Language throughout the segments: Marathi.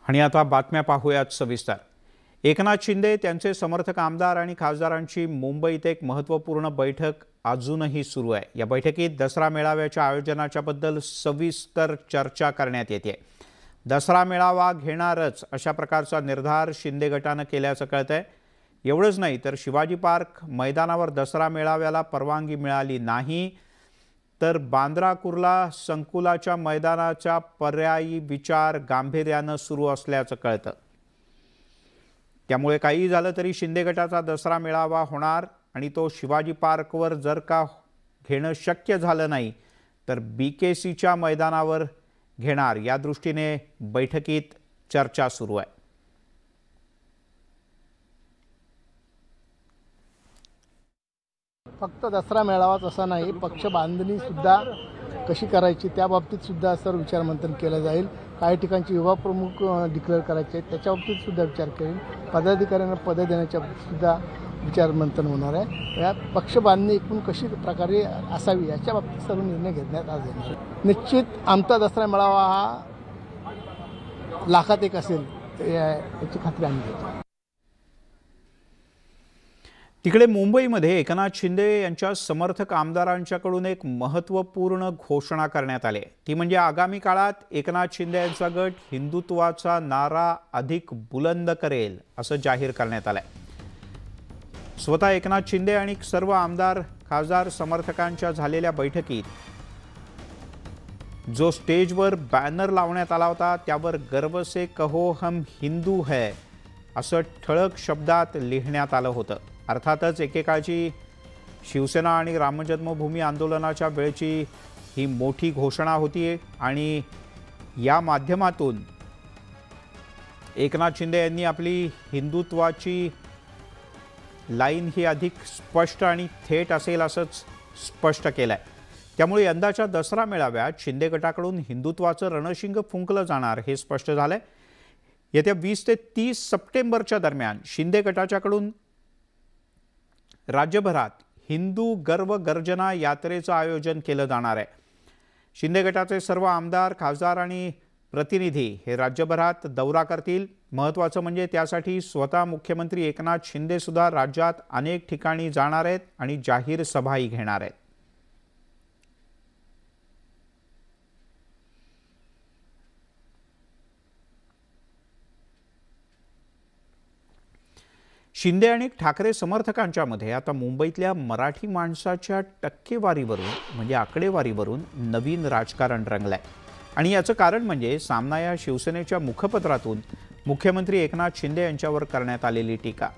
आणि आता बातम्या पाहूयात सविस्तर। एकनाथ शिंदे त्यांचे समर्थक आमदार आणि खासदारांची मुंबईत एक महत्त्वपूर्ण बैठक अजूनही सुरू आहे। या बैठकीत दसरा मेळाव्याच्या आयोजनाच्या बद्दल सविस्तर चर्चा करण्यात येते। दसरा मेळावा घेणारच अशा प्रकारचा निर्धार शिंदे गटाने केल्याचं कळतंय। एवढंच नाही तर शिवाजी पार्क मैदानावर दसरा मेळाव्याला परवानगी मिळाली नाही तर बांद्रा कुर्ला संकुलाच्या मैदानाचा पर्यायी विचार गांभीर्याने सुरू असल्याचं कळतं। त्यामुळे काही झालं तरी शिंदे गटाचा दसरा मेळावा होणार आणि तो शिवाजी पार्कवर जर का घेणं शक्य झालं नाही तर बीकेसीच्या मैदानावर घेणार या दृष्टीने बैठकीत चर्चा सुरू आहे। फक्त दसरा मेळावाच असा नाही, पक्ष बांधणी सुद्धा कशी करायची त्या बाबतीत सुद्धा सर्व विचारमंथन केलं जाईल। काही ठिकाणचे युवा प्रमुख डिक्लेअर करायचे त्याच्या बाबतीत सुद्धा विचार करेल। पदाधिकाऱ्यांना पद देण्याच्या बाबतीत सुद्धा विचारमंथन होणार आहे। या पक्ष बांधणी एकूण कशी प्रकारे असावी याच्या बाबतीत सर्व निर्णय घेण्यात आज येणार। निश्चित आमचा दसरा मेळावा हा लाखात एक असेल याची खात्री आम्ही देतो। तिकडे मुंबईमध्ये एकनाथ शिंदे यांच्या समर्थक आमदारांच्याकडून एक महत्त्वपूर्ण घोषणा करण्यात आली। ती म्हणजे आगामी काळात एकनाथ शिंदे यांचा गट हिंदुत्वाचा नारा अधिक बुलंद करेल असं जाहीर करण्यात आलंय। स्वतः एकनाथ शिंदे आणि सर्व आमदार खासदार समर्थकांच्या झालेल्या बैठकीत जो स्टेजवर बॅनर लावण्यात आला होता त्यावर गर्व से कहो हम हिंदू है असं ठळक शब्दात लिहिण्यात आलं होतं। अर्थातच एकेकाळची शिवसेना आणि राम जन्मभूमी आंदोलनाच्या वेळची ही मोठी घोषणा होती आणि या माध्यमातून एकनाथ शिंदे यांनी आपली हिंदुत्वाची लाईन ही अधिक स्पष्ट आणि थेट असेल असंच स्पष्ट केलंय। त्यामुळे यंदाच्या दसरा मेळाव्यात शिंदे गटाकडून हिंदुत्वाचं रणशिंग फुंकलं जाणार हे स्पष्ट झालंय। येत्या 20 ते 30 सप्टेंबरच्या दरम्यान शिंदे गटाच्याकडून राज्यभरात हिंदू गर्व गर्जना यात्रेचं आयोजन केलं जाणार आहे। शिंदे गटाचे सर्व आमदार खासदार आणि प्रतिनिधी हे राज्यभरात दौरा करतील। महत्त्वाचं म्हणजे त्यासाठी स्वतः मुख्यमंत्री एकनाथ शिंदे सुद्धा राज्यात अनेक ठिकाणी जाणार आहेत आणि जाहीर सभाही घेणार आहेत। शिंदे आणि ठाकरे समर्थकांच्या मध्ये आता मुंबईतल्या मराठी माणसाच्या टक्केवारीवरून म्हणजे आकडेवारीवरून नवीन राजकारण रंगलंय आणि याचं कारण म्हणजे सामना या शिवसेनेच्या मुखपत्रातून मुख्यमंत्री एकनाथ शिंदे यांच्यावर करण्यात आलेली टीका।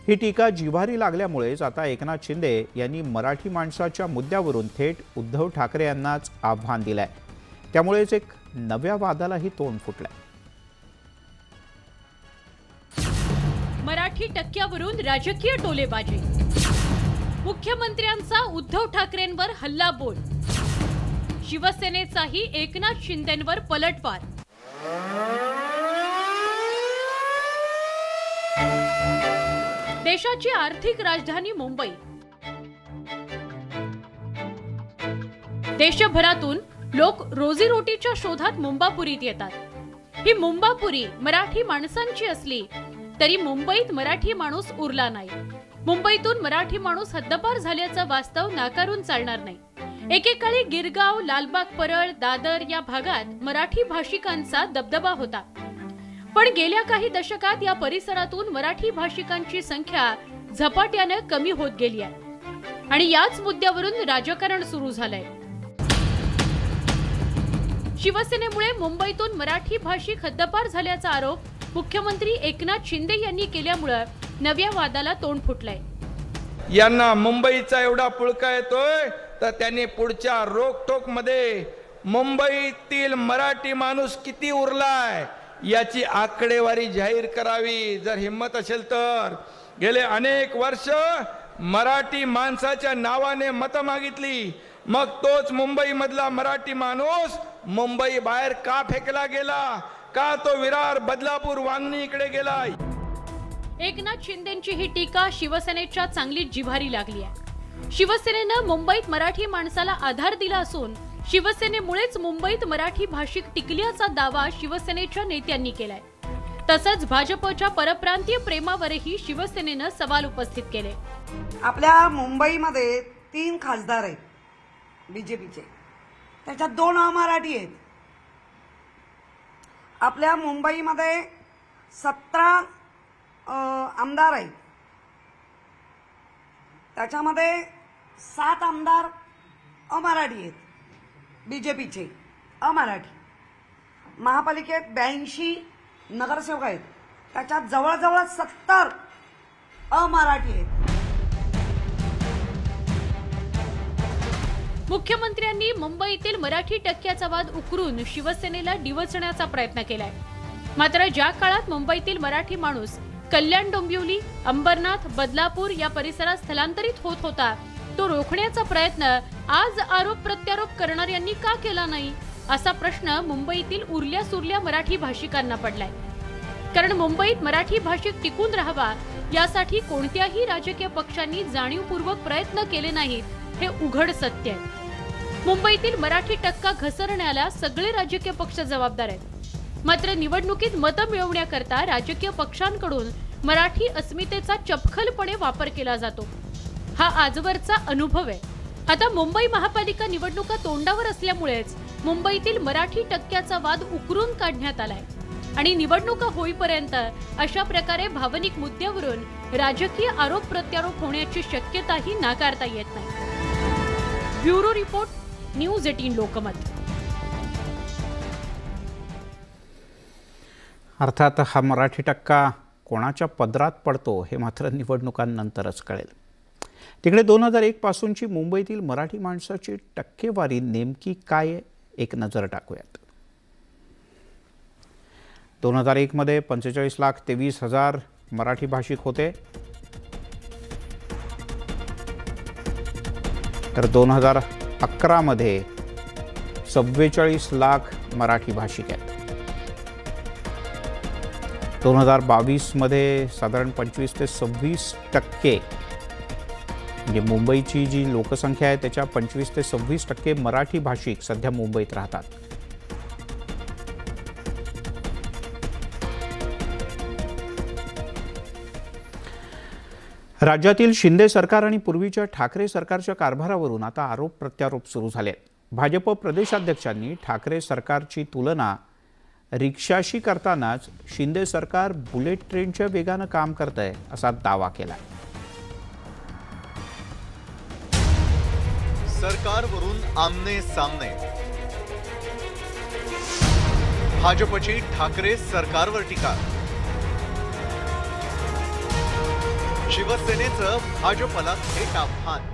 ही टीका जिव्हारी लागल्यामुळेच आता एकनाथ शिंदे यांनी मराठी माणसाच्या मुद्द्यावरून थेट उद्धव ठाकरे यांनाच आव्हान दिलंय। त्यामुळेच एक नव्या वादालाही तोंड फुटलंय। मराठी टक्क्यावरून राजकीय टोलेबाजी, मुख्यमंत्र्यांचा उद्धव ठाकरेंवर हल्लाबोल, शिवसेनेचाही एकनाथ शिंदेंवर पलटवार। देशाची आर्थिक राजधानी मुंबई, देशभरातून लोक रोजीरोटीच्या शोधात मुंबापुरीत येतात। ही मुंबापुरी मराठी माणसांची असली तरी मुंबईत मराठी माणूस उरला नाही। मुंबईतून मराठी माणूस हद्दपार झाल्याचं वास्तव नाकारून चालणार नाही। एकेकाळी गिरगाव, लालबाग परळ, दादर या भागात मराठी भाषिकांचा दबदबा होता, पण गेल्या काही दशकात या परिसरातून मराठी भाषिकांची संख्या झपाट्याने कमी होत गेली आहे आणि याच मुद्द्यावरून राजकारण सुरू झालंय। शिवसेनेमुळे मुंबईतून मराठी भाषिक हद्दपार झाल्याचा आरोप मुख्यमंत्री एकनाथ शिंदे यांनी केल्यामुळे नव्या वादाला तोंड फुटलंय। यांना मुंबईचा एवढा पुळका येतोय तर त्यांनी पुढच्या रोकटोक मध्ये मुंबईतील मराठी माणूस किती उरलाय याची आकडेवारी जाहीर करावी जर हिम्मत असेल तर। गेले अनेक वर्ष मराठी माणसाच्या नावाने मत मागितली, मग तोच मुंबई मधला मराठी माणूस मुंबई बाहेर का फेकला गेला, का तो विरार, बदलापूर, वांगणी इकडे गेला। एकनाथ शिंदेंची ही टीका शिवसेनेच्या चांगलीच जिव्हारी लागली आहे। शिवसेनेनं मुंबईत मराठी माणसाला आधार दिला असून शिवसेनेमुळेच मुंबईत मराठी भाषिक टिकल्याचा दावा शिवसेनेच्या नेत्यांनी केलाय। तसंच भाजपच्या परप्रांतीय प्रेमावरही शिवसेनेनं सवाल उपस्थित केले। आपल्या मुंबईमध्ये 3 खासदार आहेत बीजेपीचे, त्याच्यात 2 अमराठी आहेत। आपल्या मुंबईमध्ये 17 आमदार आहेत, त्याच्यामध्ये 7 आमदार अमराठी आहेत बीजेपीचे, अमराठी। महापालिकेत 82 नगरसेवक आहेत, त्याच्यात जवळजवळ 70 अमराठी आहेत। मुख्यमंत्र्यांनी मुंबईतील मराठी टक्क्याचा वाद उकरून शिवसेनेला डिवचण्याचा प्रयत्न केलाय। मात्र ज्या काळात मुंबईतील मराठी माणूस कल्याण, डोंबिवली, अंबरनाथ, बदलापूर या परिसरात स्थलांतरित होत होता, तो रोखण्याचा प्रयत्न आज आरोप प्रत्यारोप करणाऱ्यांनी का केला नाही, असा प्रश्न मुंबईतील उरल्या सुरल्या मराठी भाषिकांना पडलाय। कारण मुंबईत मराठी भाषिक टिकून राहावा यासाठी कोणत्याही राजकीय पक्षांनी जाणीवपूर्वक प्रयत्न केले नाहीत, हे उघड सत्य आहे। मुंबईतील मराठी टक्का घसरण्याला सगळे राजकीय पक्ष जबाबदार आहेत। मात्र निवडणुकीत मतं मिळवण्याकरता राजकीय पक्षांकडून मराठी अस्मितेचा चपखलपणे वापर केला जातो, हा आजवरचा अनुभव आहे। आता मुंबई महापालिका निवडणुका तोंडावर असल्यामुळेच मुंबईतील मराठी टक्क्याचा वाद उकरून काढण्यात आलाय आणि निवडणुका होईपर्यंत अशा प्रकारे भावनिक मुद्द्यावरून राजकीय आरोप प्रत्यारोप होण्याची शक्यताही नाकारता येत नाही। Bureau report, news 18 Lokmat. अर्थात हा मराठी टक्का कोणाच्या पदरात पडतो हे मात्र निवडणुकांनंतरच कळेल। तिकडे 2001 पासूनची मुंबईतील मराठी माणसाची टक्केवारी नेमकी काय आहे, एक नजर टाकूयात। 2001 मध्ये 45,23,000 मराठी भाषिक होते, तर 2011 मध्ये 44 लाख मराठी भाषिक आहेत। 2022 मध्ये साधारण 25 ते 26% म्हणजे मुंबईची जी लोकसंख्या आहे त्याच्या 25 ते 26% मराठी भाषिक सध्या मुंबईत राहतात। राज्यातील शिंदे सरकार आणि पूर्वीच्या ठाकरे सरकारच्या कारभारावरून आता आरोप प्रत्यारोप सुरू झाले। भाजप प्रदेशाध्यक्षांनी ठाकरे सरकारची तुलना रिक्षाशी करतानाच शिंदे सरकार बुलेट ट्रेनच्या वेगाने काम करतंय असा दावा केला। सरकारवरून आमने सामने, भाजपची ठाकरे सरकारवर टीका, शिवसेनेचं भाजपला थेट आव्हान।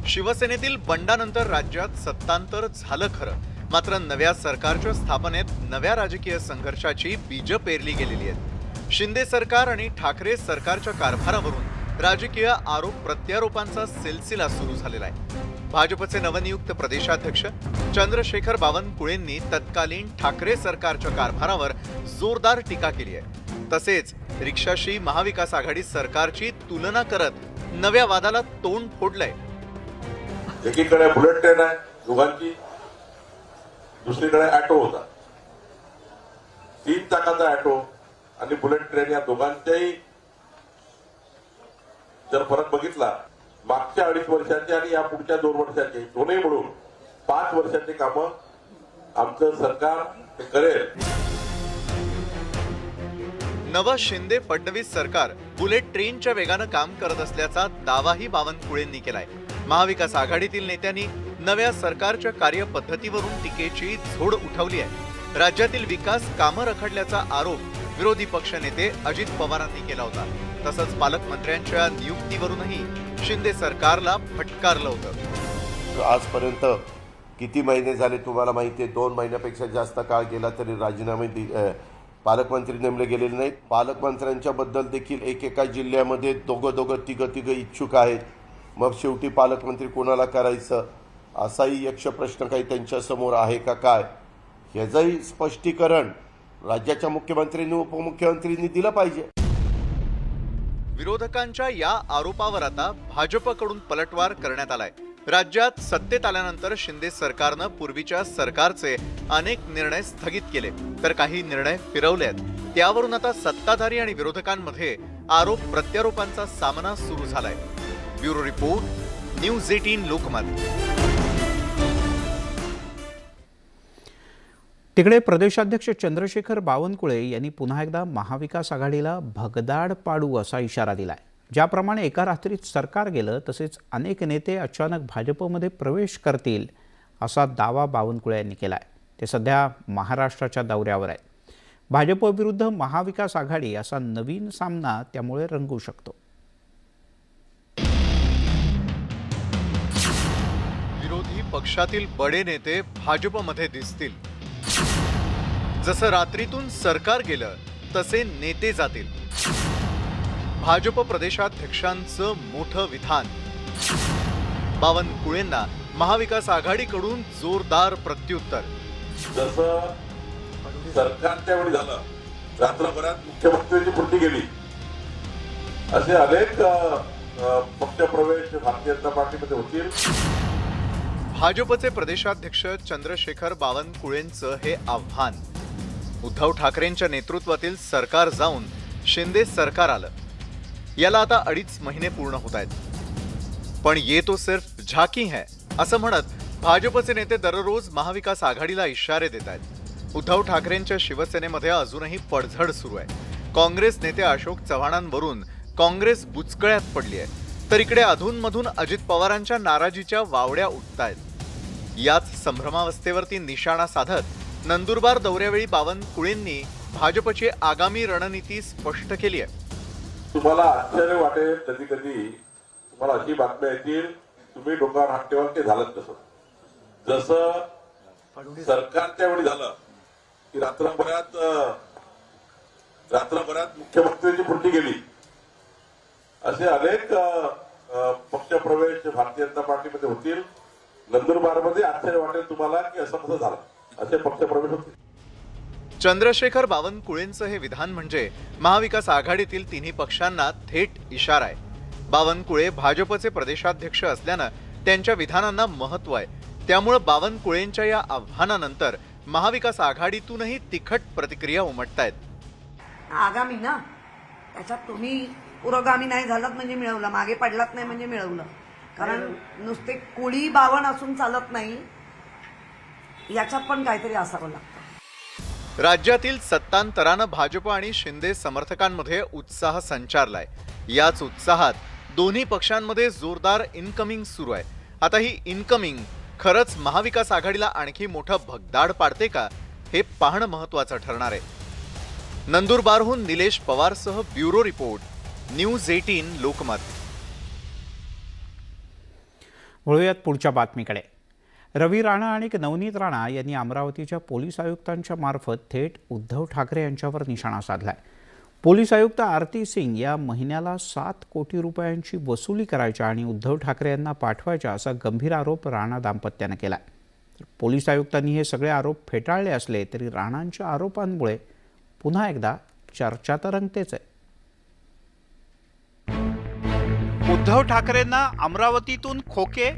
शिवसेनेतील बंडानंतर राज्यात सत्तांतर झालं खरं, मात्र नव्या सरकारच्या स्थापनेत नव्या राजकीय संघर्षाची बीज पेरली गेलेली आहेत। शिंदे सरकार आणि ठाकरे सरकारच्या कारभारावरून राजकीय आरोप प्रत्यारोपांचा सिलसिला सुरू झालेला आहे। भाजपचे नवनियुक्त प्रदेशाध्यक्ष चंद्रशेखर बावनकुळेंनी तत्कालीन ठाकरे सरकारच्या कारभारावर जोरदार टीका केली आहे। तसेच रिक्षाशी महाविकास आघाडी सरकारची तुलना करत नव्या वादाला तोंड फोडलंय। एकीकडे बुलेट ट्रेन आहे दोघांची, दुसरीकडे ऑटो होता, 3 चाकाचा ऑटो आणि बुलेट ट्रेन या दोघांच्याही जर फरक बघितला मागच्या 2.5 वर्षाचे आणि या पुढच्या 2 वर्षाचे दोन्ही मिळून 5 वर्षाची कामं आमचं सरकार करेल। नवं शिंदे फडणवीस सरकार बुलेट ट्रेनच्या वेगानं काम करत असल्याचा दावाही बावनकुळेंनी केलाय। महाविकास आघाडीतील नेत्यांनी नव्या सरकारच्या कार्यपद्धतीवरून टीकेची झोड उठवली आहे। राज्यातील विकास कामं रखडल्याचा आरोप विरोधी पक्षनेते अजित पवारांनी केला होता। तसंच पालकमंत्र्यांच्या नियुक्तीवरूनही शिंदे सरकारला फटकारलं होतं। आजपर्यंत किती महिने झाले तुम्हाला माहिती आहे, 2 महिन्यापेक्षा जास्त काळ गेला तरी राजीनामे पालकमंत्री नेमले गेलेले नाहीत। पालकमंत्र्यांच्या बद्दल देखील एकेका जिल्ह्यामध्ये दोघं तिघं इच्छुक आहेत। मग शेवटी पालकमंत्री कोणाला करायचं असाही यक्ष प्रश्न काही त्यांच्या समोर आहे का काय, याचंही स्पष्टीकरण राज्याच्या मुख्यमंत्र्यांनी उपमुख्यमंत्र्यांनी दिलं पाहिजे। विरोधकांच्या या आरोपावर आता भाजपकडून पलटवार करण्यात आलाय। राज्यात सत्तेत आल्यानंतर शिंदे सरकारनं पूर्वीच्या सरकारचे अनेक निर्णय स्थगित केले तर काही निर्णय फिरवले आहेत। त्यावरून आता सत्ताधारी आणि विरोधकांमध्ये आरोप प्रत्यारोपांचा सामना सुरू झालाय। Bureau report, news 18 Lokmat. तिकडे प्रदेशाध्यक्ष चंद्रशेखर बावनकुळे यांनी पुन्हा एकदा महाविकास आघाडीला भगदाड पाडू असा इशारा दिलाय। ज्याप्रमाणे एका रात्रीत सरकार गेलं तसेच अनेक नेते अचानक भाजपमध्ये प्रवेश करतील असा दावा बावनकुळे यांनी केलाय। ते सध्या महाराष्ट्राच्या दौऱ्यावर आहेत। भाजप विरुद्ध महाविकास आघाडी असा नवीन सामना त्यामुळे रंगू शकतो। विरोधी पक्षातील बडे नेते भाजपमध्ये दिसतील। जसं रात्रीतून सरकार गेलं तसे नेते जातील। भाजप प्रदेशाध्यक्षांचं मोठं विधान। बावनकुळेंना महाविकास आघाडीकडून जोरदार प्रत्युत्तर। जसं सरकारच्या वेळी झालं, रात्रभरात मुख्यमंत्र्यांची पुरती गेली, असे अनेक पक्षप्रवेश भारतीय जनता पार्टीमध्ये होतील। भाजपचे प्रदेशाध्यक्ष चंद्रशेखर बावनकुळेंचं हे आव्हान। उद्धव ठाकरेंच्या नेतृत्वातील सरकार जाऊन शिंदे सरकार आलं, याला आता 2.5 महिने पूर्ण होत आहेत। पण ये तो सिर्फ झाकी है असं म्हणत भाजपचे नेते दररोज महाविकास आघाडीला इशारे देत आहेत। उद्धव ठाकरेंच्या शिवसेनेमध्ये अजूनही पडझड सुरू आहे। काँग्रेस नेते अशोक चव्हाणांवरून काँग्रेस बुचकळ्यात पडली आहे, तर इकडे अधूनमधून अजित पवारांच्या नाराजीच्या वावड्या उठतायत। याच संभ्रमावस्थेवरती निशाणा साधत नंदुरबार दौऱ्यावेळी बावनकुळेंनी भाजपची आगामी रणनीती स्पष्ट केली आहे। तुम्हाला आश्चर्य वाटेल, कधी कधी तुम्हाला अशी बातम्या येतील, तुम्ही डोक्यावर हात ठेवाल ते झालं कसं। जसं सरकारच्या वेळी झालं की रात्रभरात मुख्यमंत्र्यांची पुरती गेली, असे अनेक पक्षप्रवेश भारतीय जनता पार्टीमध्ये होतील। नंदुरबारमध्ये आश्चर्य वाटेल तुम्हाला की असं कसं झालं, असे पक्षप्रवेश होतील। चंद्रशेखर बावनकुळेंचं हे विधान म्हणजे महाविकास आघाडीतील तिन्ही पक्षांना थेट इशारा आहे। बावनकुळे भाजपचे प्रदेशाध्यक्ष असल्यानं त्यांच्या विधानांना महत्त्व आहे। त्यामुळे बावनकुळेंच्या या आव्हानानंतर महाविकास आघाडीतूनही तिखट प्रतिक्रिया उमटतायत। आगामी ना, त्याच्यात तुम्ही पुरोगामी नाही झालात म्हणजे मिळवलं, मागे पडलात नाही म्हणजे मिळवलं। कारण नुसते कुळी बावण असून चालत नाही, याच्यात पण काहीतरी असावं लागतं। राज्यातील सत्तांतरानं भाजप आणि शिंदे समर्थकांमध्ये उत्साह संचारलाय। याच उत्साहात दोन्ही पक्षांमध्ये जोरदार इनकमिंग सुरू आहे। आता ही इनकमिंग खरंच महाविकास आघाडीला आणखी मोठं भगदाड पाडते का, हे पाहणं महत्त्वाचं ठरणार आहे। नंदुरबारहून निलेश पवारसह ब्युरो रिपोर्ट, न्यूज 18 लोकमत। वळूयात पुढच्या बातमीकडे। रवी राणा आणि नवनीत राणा यांनी अमरावतीच्या पोलीस आयुक्तांच्या मार्फत थेट उद्धव ठाकरे यांच्यावर निशाणा साधलाय। पोलीस आयुक्त आरती सिंग या महिन्याला 7 कोटी रुपयांची वसुली करायच्या आणि उद्धव ठाकरे यांना पाठवायच्या असा गंभीर आरोप राणा दाम्पत्यानं केलाय। पोलीस आयुक्तांनी हे सगळे आरोप फेटाळले असले तरी राणांच्या आरोपांमुळे पुन्हा एकदा चर्चा तर रंगतेच आहे। उद्धव ठाकरेंना अमरावतीतून खोके,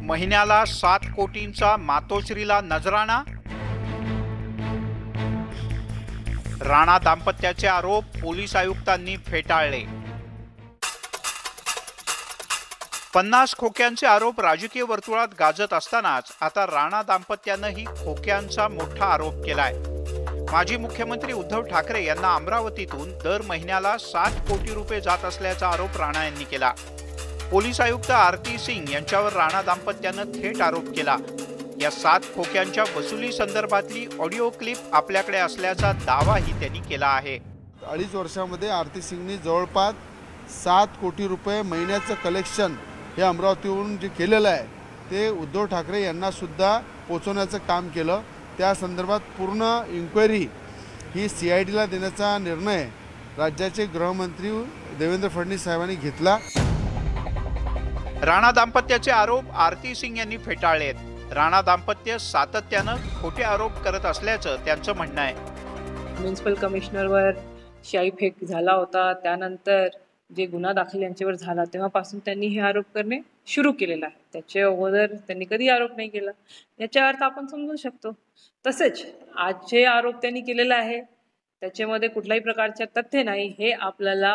महिन्याला 7 कोटींचा मातोश्रीला नजराणा, राणा दाम्पत्याचे आरोप पोलीस आयुक्तांनी फेटाळले। 50 खोक्यांचे आरोप राजकीय वर्तुळात गाजत असतानाच आता राणा दाम्पत्यानंही खोक्यांचा मोठा आरोप केलाय। माजी मुख्यमंत्री उद्धव ठाकरे यांना अमरावतीतून दर महिन्याला 7 कोटी रुपये जात असल्याचा आरोप राणा यांनी केला। पोलीस आयुक्त आरती सिंग यांच्यावर राणा दाम्पत्यानं थेट आरोप केला। या 7 खोक्यांच्या वसुली संदर्भातली ऑडिओ क्लिप आपल्याकडे असल्याचा दावाही त्यांनी केला आहे। 2.5 वर्षामध्ये आरती सिंगनी जवळपास 7 कोटी रुपये महिन्याचं कलेक्शन हे अमरावतीवरून जे केलेलं आहे ते उद्धव ठाकरे यांना सुद्धा पोहोचवण्याचं काम केलं। त्या संदर्भात पूर्ण इन्क्वायरी ही CIDला देण्याचा निर्णय राज्याचे गृहमंत्री देवेंद्र फडणवीस साहेबांनी घेतला। राणा दाम्पत्याचे आरोप आरती सिंग यांनी फेटाळले आहेत। राणा दाम्पत्य सातत्यानं खोटे आरोप करत असल्याचं त्यांचं म्हणणं आहे। म्युनिसिपल कमिशनरवर शाईफेक झाला होता, त्यानंतर जे गुन्हा दाखल यांच्यावर झाला तेव्हापासून त्यांनी हे आरोप करणे सुरू केलेला आहे. त्याच्या अगोदर त्यांनी कधी आरोप नाही केला, याचा अर्थ आपण समजू शकतो. तसेच आज जे आरोप त्यांनी केलेला आहे त्याच्यामध्ये कुठल्याही प्रकारचे तथ्य नाही, हे आपल्याला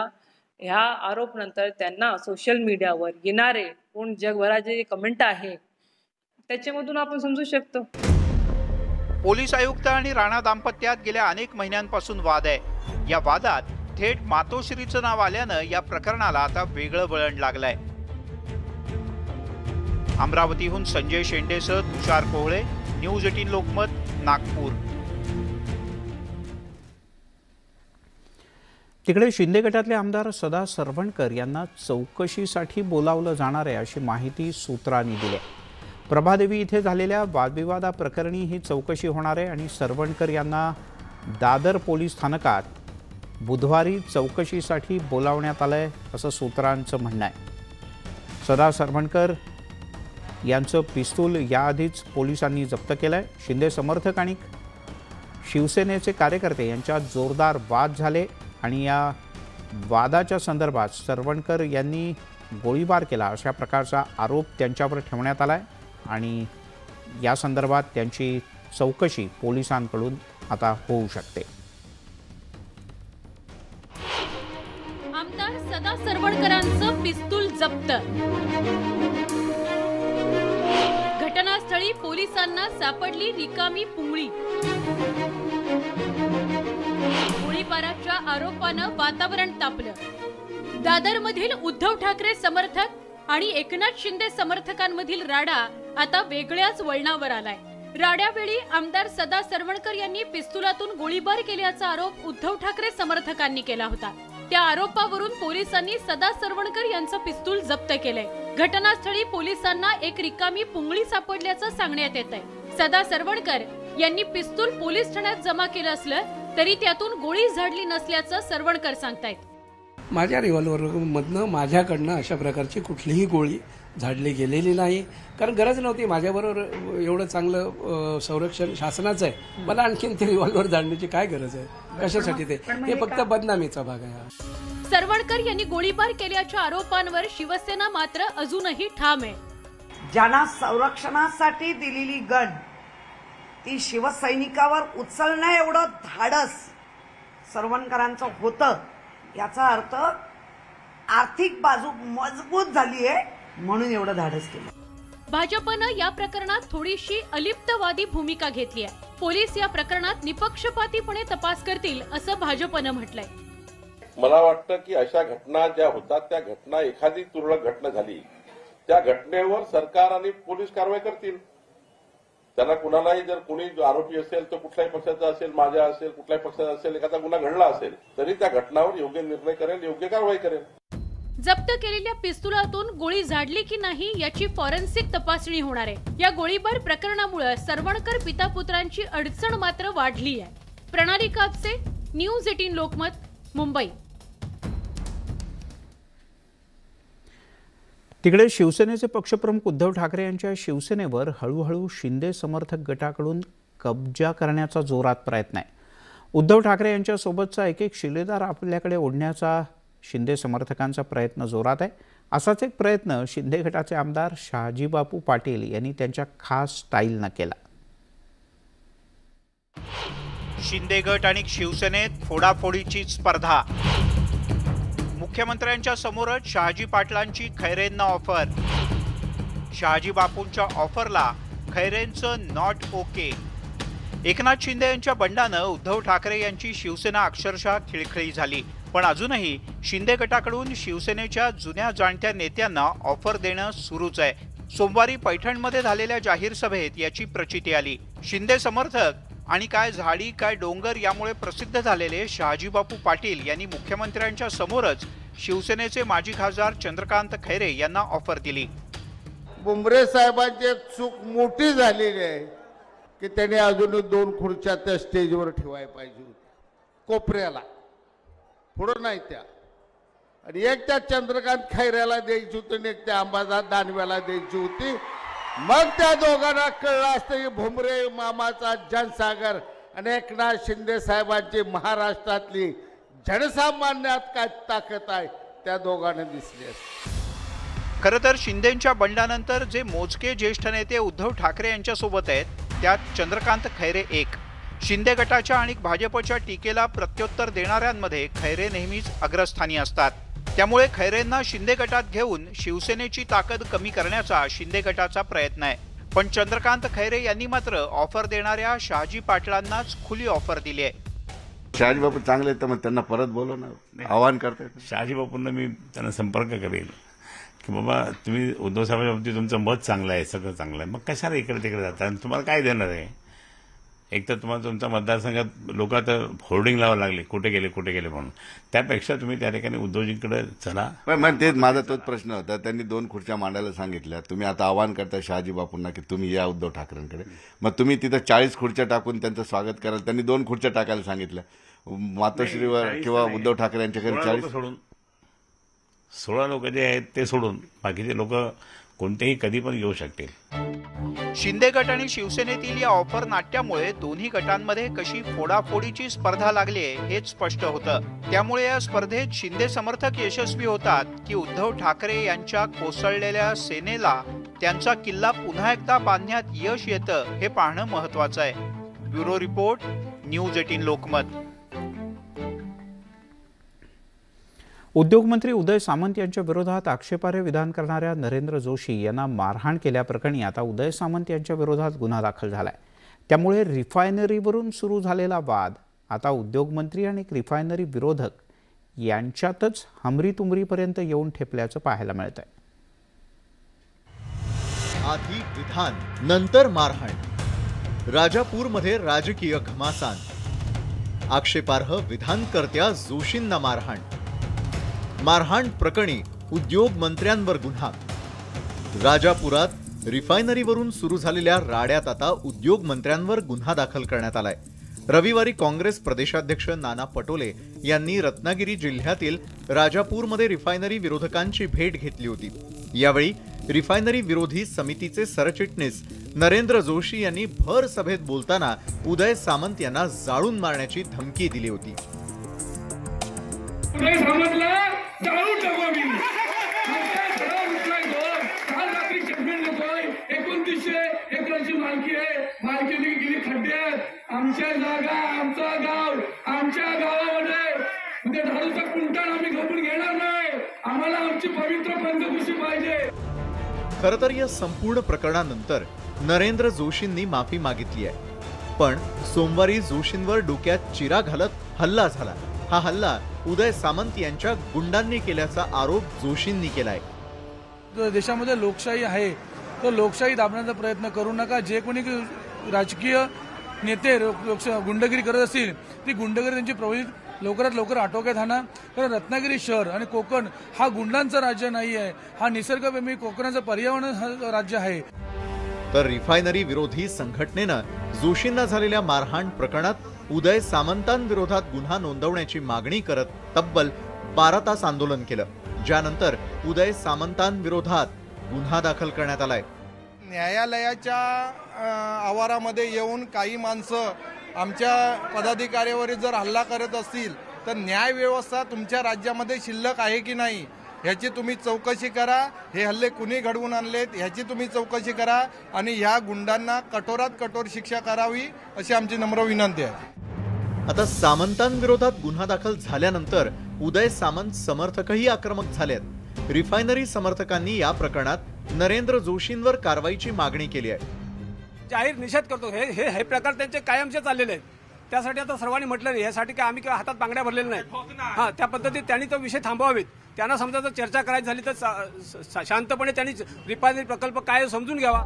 ह्या आरोप नंतर त्यांना सोशल मीडियावर येणारे कोण जगभराचे कमेंट आहे त्याच्यामधून आपण समजू शकतो. पोलीस आयुक्त आणि राणा दाम्पत्यात गेल्या अनेक महिन्यांपासून वाद आहे. या वादात थेट मातोश्रीचं नाव आल्यानं या प्रकरणाला आता वेगळं वळण लागलंय. अमरावतीहून संजय शेंडेसह तुषार कोहळे, न्यूज 18 लोकमत, नागपूर. तिकडे शिंदे गटातले आमदार सदा सरवणकर यांना चौकशीसाठी बोलावलं जाणार आहे अशी माहिती सूत्रांनी दिली. प्रभादेवी इथे झालेल्या वादविवादाप्रकरणी ही चौकशी होणार आहे आणि सरवणकर यांना दादर पोलीस स्थानकात बुधवारी चौकशीसाठी बोलावण्यात आलंय असं सूत्रांचं म्हणणं आहे. सदा सरवणकर यांचं पिस्तूल याआधीच पोलिसांनी जप्त केलंय. शिंदे समर्थक आणि शिवसेनेचे कार्यकर्ते यांच्यात जोरदार वाद झाले आणि या वादाच्या संदर्भात सरवणकर यांनी गोळीबार केला अशा प्रकारचा आरोप त्यांच्यावर ठेवण्यात आलाय आणि या संदर्भात त्यांची चौकशी पोलिसांकडून आता होऊ शकते. आमदार सदा सरवणकरांचं पिस्तूल जप्त. घटनास्थळी पोलिसांना सापडली रिकामी पुंगळी. गोळीबाराच्या आरोपानं वातावरण तापलं. दादरमधील उद्धव ठाकरे समर्थक आणि एकनाथ शिंदे समर्थकांमधील राडा आता वेगळ्याच वळणावर आलाय. राड्यावेळी आमदार सदा सरवणकर यांनी पिस्तुलातून गोळीबार केल्याचा आरोप उद्धव ठाकरे समर्थकांनी केला होता. त्या आरोपावरून पोलिसांनी सदा सरवणकर यांचं पिस्तूल जप्त केलंय. घटनास्थळी पोलिसांना एक रिकामी पुंगळी सापडल्याचं सांगण्यात येत आहे. सदा सरवणकर यांनी पिस्तूल पोलीस ठाण्यात जमा केलं असलं तरी त्यातून गोळी झाडली नसल्याचं सरवणकर सांगतायत. माझ्या रिव्हॉल्व्हरमधनं माझ्याकडनं अशा प्रकारची कुठलीही गोळी झाडली गेलेली नाही, कारण गरज नव्हती. माझ्याबरोबर एवढं चांगलं संरक्षण शासनाचं आहे, मला आणखीन ते रिव्हॉल्व्हर झाडण्याची काय गरज आहे, कशासाठी? ते हे फक्त बदनामीचा भाग आहे. सरवणकर यांनी गोळीबार केल्याच्या आरोपांवर शिवसेना मात्र अजूनही ठाम आहे. ज्यांना संरक्षणासाठी दिलेली गन ती शिवसैनिकावर उचलण्या एवढं धाडस सरवणकरांचं होतं, याचा अर्थ आर्थिक बाजू मजबूत झाली आहे म्हणून एवढं धाडस केलं. भाजपनं या प्रकरणात थोडीशी अलिप्तवादी भूमिका घेतली आहे. पोलीस या प्रकरणात निपक्षपातीपणे तपास करतील असं भाजपनं म्हटलंय. मला वाटतं की अशा घटना ज्या होतात त्या घटना, एखादी तुरळक घटना झाली त्या घटनेवर सरकार आणि पोलीस कारवाई करतील. त्यांना कुणालाही जर कोणी आरोपी असेल तो कुठल्याही पक्षाचा असेल, माझ्या असेल, कुठल्याही पक्षाचा असेल, एखादा गुन्हा घडला असेल तरी त्या घटनावर योग्य निर्णय करेल, योग्य कारवाई करेल. जप्त केलेल्या पिस्तुलातून गोळी झाडली की नाही याची फॉरेन्सिक तपासणी होणार आहे. या गोळीबार प्रकरणामुळे सरवणकर पिता पुत्रांची अडचण मात्र वाढली आहे. प्रणाली कापसे, न्यूज 18 लोकमत, मुंबई. तिकडे शिवसेनेचे पक्षप्रमुख उद्धव ठाकरे यांच्या शिवसेनेवर हळूहळू शिंदे समर्थक गटाकडून कब्जा करण्याचा जोरात प्रयत्न आहे. उद्धव ठाकरे यांच्या सोबतचा एक शिलेदार आपल्याकडे ओढण्याचा शिंदे समर्थकांचा प्रयत्न जोरात आहे. असाच एक प्रयत्न शिंदे गटाचे आमदार शहाजीबापू पाटील यांनी त्यांच्या खास स्टाईलनं केला. शिंदे गट आणि शिवसेनेत फोडाफोडीची स्पर्धा. मुख्यमंत्र्यांच्या समोरच शहाजी पाटलांची खैरेंना ऑफर. शहाजी बापूंच्या ऑफरला खैरेंचं नॉट ओके. एकनाथ शिंदे यांच्या बंडानं उद्धव ठाकरे यांची शिवसेना अक्षरशः खिळखिळी झाली. पण अजूनही शिंदे गटाकडून शिवसेनेच्या जुन्या जाणत्या नेत्यांना ऑफर देणं सुरूच आहे. सोमवारी पैठणमध्ये झालेल्या जाहीर सभेत याची प्रचिती आली. शिंदे समर्थक आणि काय झाडी काय डोंगर यामुळे प्रसिद्ध झालेले शहाजीबापू पाटील यांनी मुख्यमंत्र्यांच्या समोरच शिवसेनेचे माजी खासदार चंद्रकांत खैरे यांना ऑफर दिली. भुमरे साहेबांची चूक मोठी झालेली आहे की त्यांनी अजून 2 खुर्च्या त्या स्टेजवर ठेवायला पाहिजे होत्या, कोपऱ्याला, पुढं नाही त्या. आणि एक त्या चंद्रकांत खैऱ्याला द्यायची होती आणि एक त्या अंबादास दानव्याला द्यायची होती. मग त्या दोघांना कळलं असतं की भुमरे मामाचा जनसागर आणि एकनाथ शिंदे साहेबांची महाराष्ट्रातली जनसामान्यात काय ताकद आहे त्या दोघांना दिसली असती. खरं तर शिंदेंच्या बंडानंतर जे मोजके ज्येष्ठ नेते उद्धव ठाकरे यांच्यासोबत आहेत त्यात चंद्रकांत खैरे एक. शिंदे गटाच्या आणि भाजपच्या टीकेला प्रत्युत्तर देणाऱ्यांमध्ये खैरे नेहमीच अग्रस्थानी असतात. त्यामुळे खैरेंना शिंदे गटात घेऊन शिवसेनेची ताकद कमी करण्याचा शिंदे गटाचा प्रयत्न आहे. पण चंद्रकांत खैरे यांनी मात्र ऑफर देणाऱ्या शहाजी पाटलांनाच खुली ऑफर दिली आहे. शहाजी बापू चांगले तर मग त्यांना परत बोलवणार, आवाहन करतात. शहाजी बापूंना मी त्यांना संपर्क करेल की बाबा तुम्ही उद्धव साहेबांच्या बाबतीत तुमचं मत चांगलं आहे, सगळं चांगलं आहे, मग कशाला इकडे तिकडे जाता आणि तुम्हाला काय देणार आहे. एक तर तुम्हाला तुमच्या मतदारसंघात लोक आता होर्डिंग लावायला लागले कुठे गेले म्हणून. त्यापेक्षा तुम्ही त्या ठिकाणी उद्धवजींकडे चला. मग तेच माझा तोच प्रश्न होता. त्यांनी 2 खुर्च्या मांडायला सांगितल्या. तुम्ही आता आवाहन करता शहाजी बापूंना की तुम्ही या उद्धव ठाकरेंकडे. मग तुम्ही तिथं 40 खुर्च्या टाकून त्यांचं स्वागत कराल. त्यांनी 2 खुर्च्या टाकायला सांगितल्या. मातोश्रीवर किंवा उद्धव ठाकरे यांच्याकडे 40 सोडून 16 लोक जे आहेत ते सोडून बाकीचे लोक कोणतेही कधी पण येऊ शकतील. शिंदे गट आणि शिवसेनेतील या ऑफर नाट्यामुळे दोन्ही गटांमध्ये कशी फोडाफोडीची स्पर्धा लागली आहे हेच स्पष्ट होतं. त्यामुळे या स्पर्धेत शिंदे समर्थक यशस्वी होतात की उद्धव ठाकरे यांच्या कोसळलेल्या सेनेला त्यांचा किल्ला पुन्हा एकदा बांधण्यात यश येतं हे पाहणं महत्वाचं आहे. Bureau report, news 18 Lokmat. उद्योगमंत्री उदय सामंत यांच्या विरोधात आक्षेपार्ह विधान करणाऱ्या नरेंद्र जोशी यांना मारहाण केल्याप्रकरणी आता उदय सामंत यांच्या विरोधात गुन्हा दाखल झालाय. त्यामुळे रिफायनरीवरून सुरू झालेला वाद आता उद्योगमंत्री आणि रिफायनरी विरोधक यांच्यातच हमरीतुमरीपर्यंत येऊन ठेपल्याचं पाहायला मिळत आहे. आधी विधान, नंतर मारहाण. राजापूरमध्ये राजकीय घमासान. आक्षेपार्ह विधानकर्त्या जोशींना मारहाण. मारहाण प्रकरणी उद्योग मंत्र्यांवर गुन्हा. राजापुरात रिफायनरीवरून सुरू झालेल्या राड्यात आता उद्योग मंत्र्यांवर गुन्हा दाखल करण्यात आलाय. रविवारी काँग्रेस प्रदेशाध्यक्ष नाना पटोले यांनी रत्नागिरी जिल्ह्यातील राजापूरमध्ये रिफायनरी विरोधकांची भेट घेतली होती. यावेळी रिफायनरी विरोधी समितीचे सरचिटणीस नरेंद्र जोशी यांनी भर सभेत बोलताना उदय सामंत यांना जाळून मारण्याची धमकी दिली होती. आमच्या जागा, आमचा गाव, आमच्या गावामध्ये दारूचा कुंटाण आम्ही घालून घेणार नाही. आम्हाला आमची पवित्र पंचकृषी पाहिजे. खरं तर या संपूर्ण प्रकरणानंतर नरेंद्र जोशींनी माफी मागितली आहे. पण सोमवारी जोशींवर डोक्यात चिरा घालत हल्ला झाला. हा हल्ला उदय सामंत यांच्या गुंडांनी केल्याचा आरोप जोशींनी केलाय. देशामध्ये लोकशाही आहे, तो लोकशाही दाबण्याचा प्रयत्न करू नका. जे कोणी राजकीय नेते गुंडगिरी करत असतील ती गुंडगिरी त्यांची प्रवृत्ती लवकरात लवकर आटोक्यात आणा. कारण रत्नागिरी शहर आणि कोकण हा गुंडांचं राज्य नाही आहे, हा निसर्गप्रेमी कोकणाचं पर्यावरण राज्य आहे. तर रिफायनरी विरोधी संघटनेनं जोशींना झालेल्या मारहाण प्रकरणात उदय सामंतांविरोधात गुन्हा नोंदवण्याची मागणी करत तब्बल 12 तास आंदोलन केलं. ज्यानंतर उदय सामंतांविरोधात गुन्हा दाखल करण्यात आलाय. न्यायालयाच्या आवारामध्ये येऊन काही माणसं आमच्या पदाधिकाऱ्यावर जर हल्ला करत असतील तर न्याय व्यवस्था तुमच्या राज्यामध्ये शिल्लक आहे की नाही ह्याची तुम्ही चौकशी करा. हे हल्ले कुणी घडवून आणलेत ह्याची तुम्ही चौकशी करा आणि ह्या गुंडांना कठोरात कठोर शिक्षा करावी अशी आमची नम्र विनंती आहे. आता सामंतांविरोधात गुन्हा दाखल झाल्यानंतर उदय सामंत समर्थकही आक्रमक झालेत. रिफायनरी समर्थकांनी या प्रकरणात नरेंद्र जोशींवर कारवाईची मागणी केली आहे. जाहीर निषेध करतो. हे प्रकार त्यांचे कायमचे चाललेले आहेत. त्यासाठी आता सर्वांनी म्हटलं नाही, यासाठी काय आम्ही हातात बांगड्या भरलेल्या नाही. त्या पद्धतीत त्यांनी तो विषय थांबवावेत. त्यांना समजा जर चर्चा करायची झाली तर शांतपणे त्यांनी रिफायनरी प्रकल्प काय समजून घ्यावा.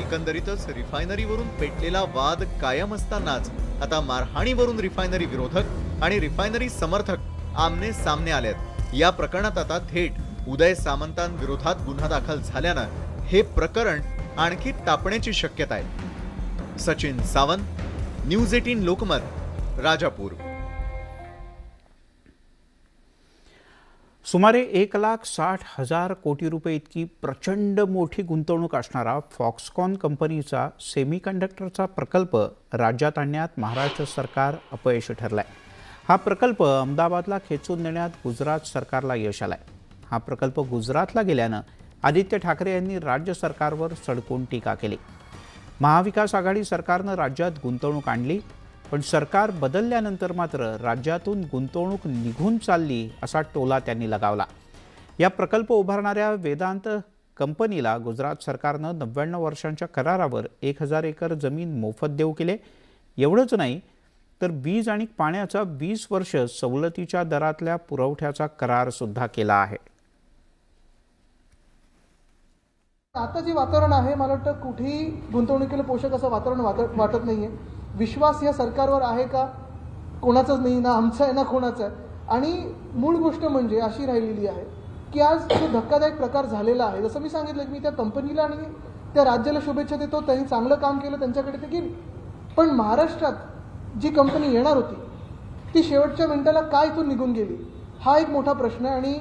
एकंदरीतच रिफायनरीवरून पेटलेला वाद कायम असतानाच आता मारहाणीवरून रिफायनरी विरोधक आणि रिफायनरी समर्थक आमने सामने आलेत. या प्रकरणात आता थेट उदय सामंतांविरोधात गुन्हा दाखल झाल्यानं हे प्रकरण आणखी तापण्याची शक्यता आहे. सचिन सावंत, न्यूज 18 लोकमत, राजापूर. सुमारे 1,60,000 कोटी रुपये इतकी प्रचंड मोठी गुंतवणूक असणारा फॉक्सकॉन कंपनीचा सेमीकंडक्टरचा प्रकल्प राज्यात आणण्यात महाराष्ट्र सरकार अपयशी ठरलाय. हा प्रकल्प अहमदाबादला खेचून नेण्यात गुजरात सरकारला यश आलंय. हा प्रकल्प गुजरातला गेल्यानं आदित्य ठाकरे यांनी राज्य सरकारवर सडकून टीका केली. महाविकास आघाडी सरकारनं राज्यात गुंतवणूक आणली, पण सरकार बदलल्यानंतर मात्र राज्यातून गुंतवणूक निघून चालली असा टोला त्यांनी लगावला. या प्रकल्प उभारणाऱ्या वेदांत कंपनीला गुजरात सरकारनं 99 वर्षांच्या करारावर 1000 एकर जमीन मोफत देऊ केले. एवढंच नाही तर वीज आणि पाण्याचा 20 वर्ष सवलतीच्या दरातल्या पुरवठ्याचा करार सुद्धा केला आहे. आता जे वातावरण आहे मला वाटतं कुठेही गुंतवणुकीला पोषक असं वातावरण वाटत नाहीये. विश्वास या सरकारवर आहे का? कोणाचाच नाही, ना आमचा आहे ना कोणाचा आहे. आणि मूळ गोष्ट म्हणजे अशी राहिलेली आहे की आज जो धक्कादायक प्रकार झालेला आहे, जसं मी सांगितलं की मी त्या कंपनीला आणि त्या राज्याला शुभेच्छा देतो, त्यांनी चांगलं काम केलं, त्यांच्याकडे ते गेली. पण महाराष्ट्रात जी कंपनी येणार होती ती शेवटच्या मिनिटाला काय इथून निघून गेली हा एक मोठा प्रश्न आहे. आणि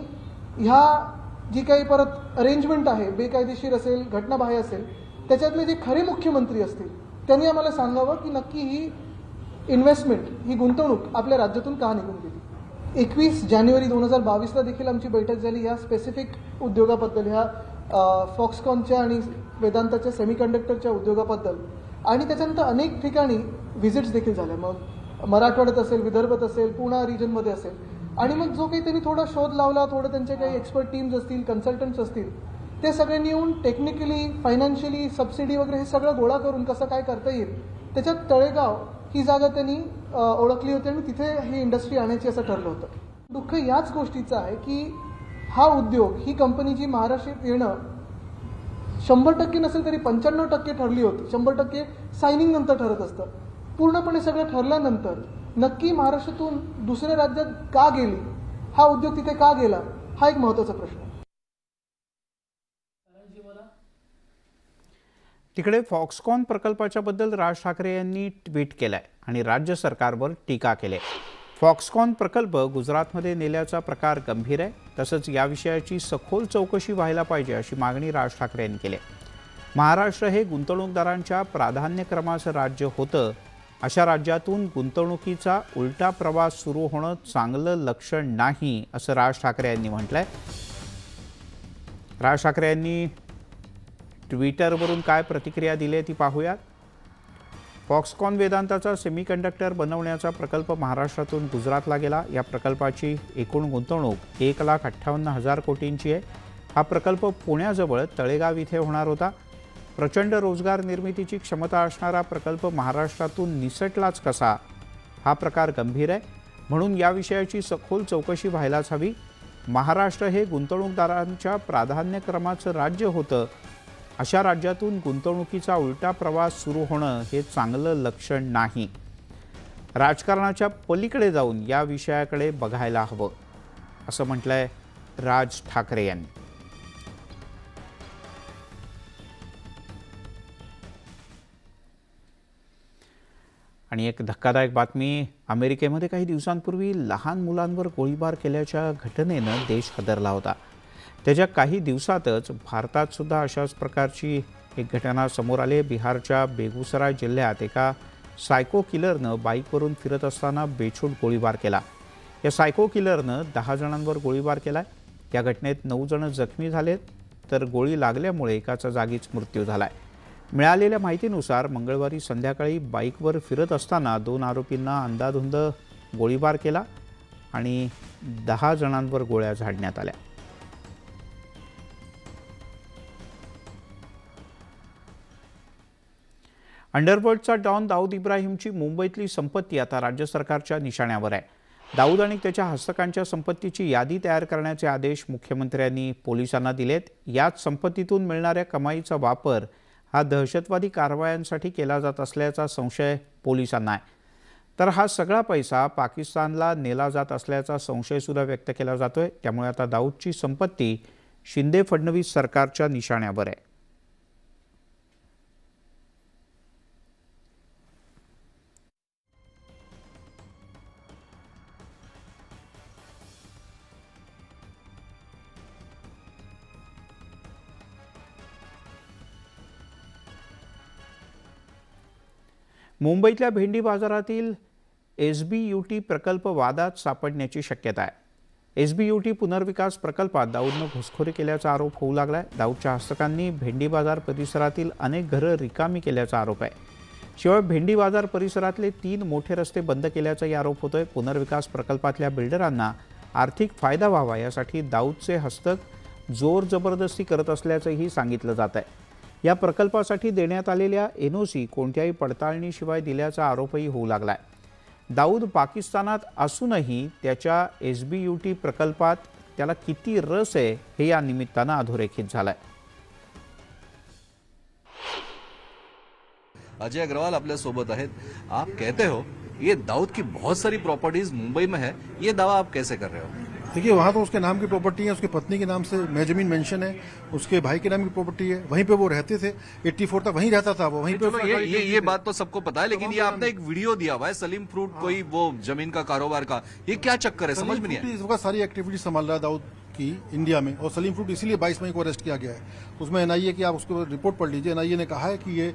ह्या जी काही परत अरेंजमेंट आहे बेकायदेशीर असेल, घटनाबाह्य असेल, त्याच्यातले जे खरे मुख्यमंत्री असतील त्यांनी आम्हाला सांगावं की नक्की ही इन्व्हेस्टमेंट, ही गुंतवणूक आपल्या राज्यातून का निघून गेली. 21 जानेवारी 2022ला देखील आमची बैठक झाली ह्या स्पेसिफिक उद्योगाबद्दल, ह्या फॉक्सकॉनच्या आणि वेदांताच्या सेमीकंडक्टरच्या उद्योगाबद्दल. आणि त्याच्यानंतर अनेक ठिकाणी व्हिजिट्स देखील झाल्या. मग मराठवाड्यात असेल, विदर्भात असेल, पुणा रिजनमध्ये असेल. आणि मग जो काही त्यांनी थोडा शोध लावला, थोडं त्यांचे काही एक्सपर्ट टीम्स असतील, कन्सल्टंट्स असतील, ते सगळ्यांनी येऊन टेक्निकली, फायनान्शियली, सबसिडी वगैरे हे सगळं गोळा करून कसं काय करता येईल त्याच्यात तळेगाव ही जागा त्यांनी ओळखली होती आणि तिथे ही इंडस्ट्री आणायची असं ठरलं होतं. दुःख याच गोष्टीचं आहे की हा उद्योग, ही कंपनी जी महाराष्ट्रात येणं 100% नसेल तरी 95% ठरली होती. 100% सायनिंग नंतर ठरत असतं. पूर्णपणे सगळं ठरल्यानंतर नक्की महाराष्ट्रातून दुसऱ्या राज्यात का गेली, हा उद्योग तिथे का गेला, हा एक महत्त्वाचा प्रश्न आहे. तिकडे फॉक्सकॉन प्रकल्पाच्या बद्दल राज ठाकरे यांनी ट्विट केलंय आणि राज्य सरकारवर टीका केली. फॉक्सकॉन प्रकल्प गुजरातमध्ये नेल्याचा प्रकार गंभीर आहे, तसंच या विषयाची सखोल चौकशी व्हायला पाहिजे अशी मागणी राज ठाकरे यांनी केली. महाराष्ट्र हे गुंतवणूकदारांच्या प्राधान्यक्रमाचं राज्य होतं. अशा राज्यातून गुंतवणुकीचा उलटा प्रवास सुरू होणं चांगलं लक्षण नाही असं राज ठाकरे यांनी म्हटलंय. राज ठाकरे यांनी ट्विटरवरून काय प्रतिक्रिया दिली आहे ती पाहूयात. फॉक्सकॉन वेदांताचा सेमीकंडक्टर बनवण्याचा प्रकल्प महाराष्ट्रातून गुजरातला गेला. या प्रकल्पाची एकूण गुंतवणूक 1,58,000 कोटींची आहे. हा प्रकल्प पुण्याजवळ तळेगाव इथे होणार होता. प्रचंड रोजगार निर्मितीची क्षमता असणारा प्रकल्प महाराष्ट्रातून निसटलाच कसा, हा प्रकार गंभीर आहे. म्हणून या विषयाची सखोल चौकशी व्हायलाच हवी. महाराष्ट्र हे गुंतवणूकदारांच्या प्राधान्यक्रमाचं राज्य होतं. अशा राज्यातून गुंतवणुकीचा उलटा प्रवास सुरू होणं हे चांगलं लक्षण नाही. राजकारणाच्या पलीकडे जाऊन या विषयाकडे बघायला हवं असं म्हटलंय राज ठाकरे यांनी. आणि एक धक्कादायक बातमी. अमेरिकेमध्ये काही दिवसांपूर्वी लहान मुलांवर गोळीबार केल्याच्या घटनेनं देश हादरला होता. त्याच्या काही दिवसातच भारतात सुद्धा अशाच प्रकारची एक घटना समोर आली. बिहारच्या बेगुसराय जिल्ह्यात एका सायको किलरनं बाईकवरून फिरत असताना बेछूट गोळीबार केला. या सायको किलरनं 10 जणांवर गोळीबार केला. या घटनेत 9 जण जखमी झालेत, तर गोळी लागल्यामुळे एकाचा जागीच मृत्यू झालाय. मिळालेल्या माहितीनुसार मंगळवारी संध्याकाळी बाईकवर फिरत असताना 2 आरोपींना अंधाधुंद गोळीबार केला आणि 10 जणांवर गोळ्या झाडण्यात आल्या. अंडरवर्ल्डचा डॉन दाऊद इब्राहिमची मुंबईतली संपत्ती आता राज्य सरकारच्या निशाण्यावर आहे. दाऊद आणि त्याच्या हस्तकांच्या संपत्तीची यादी तयार करण्याचे आदेश मुख्यमंत्र्यांनी पोलिसांना दिलेत. याच संपत्तीतून मिळणाऱ्या कमाईचा वापर हा दहशतवादी कारवायांसाठी केला जात असल्याचा संशय पोलिसांना आहे. तर हा सगळा पैसा पाकिस्तानला नेला जात असल्याचा संशयसुद्धा व्यक्त केला जातोय. त्यामुळे आता दाऊदची संपत्ती शिंदे फडणवीस सरकारच्या निशाण्यावर आहे. मुंबईतल्या भेंडी बाजारातील SBUT प्रकल्प वादात सापडण्याची शक्यता आहे. SBUT पुनर्विकास प्रकल्पात दाऊदनं घुसखोरी केल्याचा आरोप होऊ लागलाय. दाऊदच्या हस्तकांनी भेंडी बाजार परिसरातील अनेक घरं रिकामी केल्याचा आरोप आहे. शिवाय भेंडी बाजार परिसरातले 3 मोठे रस्ते बंद केल्याचाही आरोप होतोय. पुनर्विकास प्रकल्पातल्या बिल्डरांना आर्थिक फायदा व्हावा यासाठी दाऊदचे हस्तक जोर जबरदस्ती करत असल्याचंही सांगितलं जात आहे. या प्रकल्पासाठी देण्यात आलेल्या NOC कोणत्याही पडताळणीशिवाय दिल्याचा आरोपही होऊ लागलाय. दाऊद पाकिस्तानात असूनही त्याच्या SBUT प्रकल्पात त्याला किती रस आहे हे या निमित्तानं अधोरेखित झालंय. अजय अग्रवाल आपल्या सोबत आहेत. आप कहते हो ये दाऊद की बहुत सारी प्रॉपर्टीज मुंबई में है, ये दावा आप कैसे कर रहे हो? देखिए, वहाँ तो उसके नाम की प्रॉपर्टी है, उसकी पत्नी के नाम से जमीन मेंशन है, उसके भाई के नाम की प्रॉपर्टी है, वहीं पे वो रहते थे 84 तक, वहीं रहता था वो, वहीं पे ये बात तो सबको पता है, लेकिन ये आपने एक वीडियो दिया हुआ है सलीम फ्रूट कोई वो जमीन का कारोबार का, ये क्या चक्कर है समझ में नहीं आया. इस वक्त सारी एक्टिविटी संभाल रहा है दाऊद की इंडिया में, और सलीम फ्रूट इसीलिए 22 मई को अरेस्ट किया गया है. उसमें NIA की आप उसको रिपोर्ट पढ़ लीजिए. NIA ने कहा है कि ये